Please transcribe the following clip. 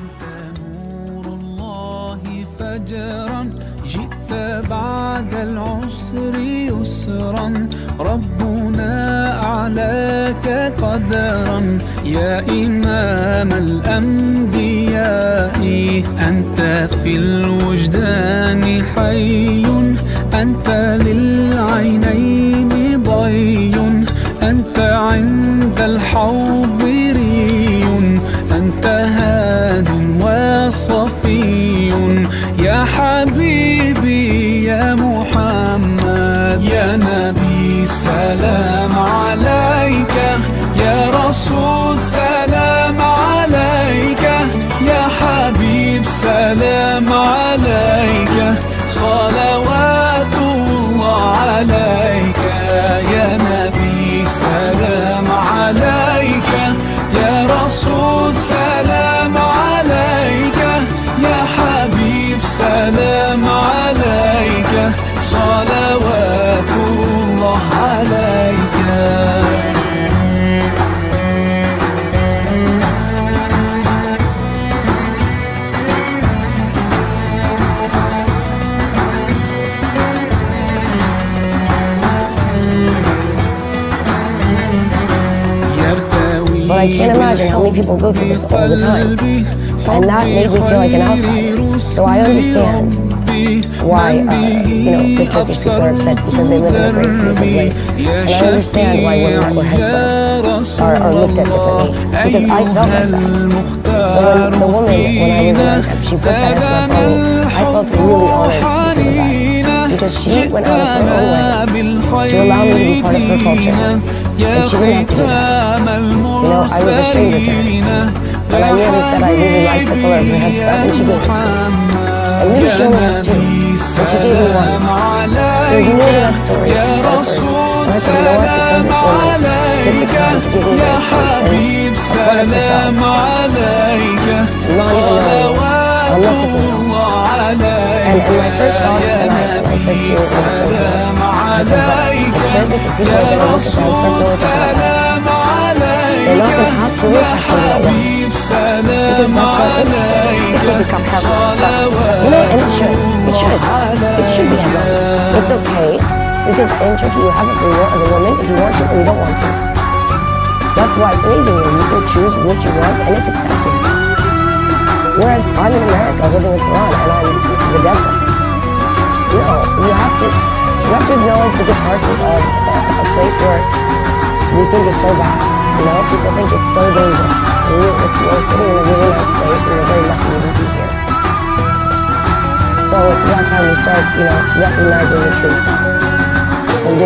أنت نور الله فجرا جئت بعد العسر يسرا ربنا أعلاك قدرا يا إمام الأنبياء أنت في الوجدان حي أنت للعينين ضي أنت عند الحوض ري أنت هاد وصفي يا حبيبي يا محمد يا نبي سلام عليك يا رسول سلام عليك يا حبيب سلام عليك صلوات الله عليك يا نبي سلام عليك يا رسول سلام عليك يا حبيب سلام عليك صلوات الله عليك But I can't imagine how many people go through this all the time. And that made me feel like an outsider. So I understand why, the Turkish people are upset because they live in a very beautiful place. And I understand why women that were husbands are looked at differently. Because I felt like that. So when the woman, when I was in Antep, she put that into my phone, I felt really honored because of that. Because she went out of her own way to allow me to be part of her culture. And she didn't have to do that. I was a stranger to her. And I merely said I really liked the color of her headscarf, and she gave it to me. And maybe she only has two, and she gave me one. There's more to that story than first. And I said, you know what, because this woman took the time to give me this and a part of herself, not even knowing, I'm not taking it off. And my first thought that I said to you, I said, but it's good because people are going to look at the headscarf and only talk about that. They're not going to ask me questions about why. Because that's not interesting. It will become headlines. And it should. It should. It should be headlines. It's okay. Because in Turkey you have a free will as a woman if you want to or you don't want to. That's why it's amazing here. You can choose what you want and it's accepted. Whereas I'm in America living the Quran and I'm the devil. No, you have to acknowledge the good parts of a place where we think is so bad. People think it's so dangerous. We're sitting in a really nice place and we're very lucky to be here. So it's about time we start, recognizing the truth and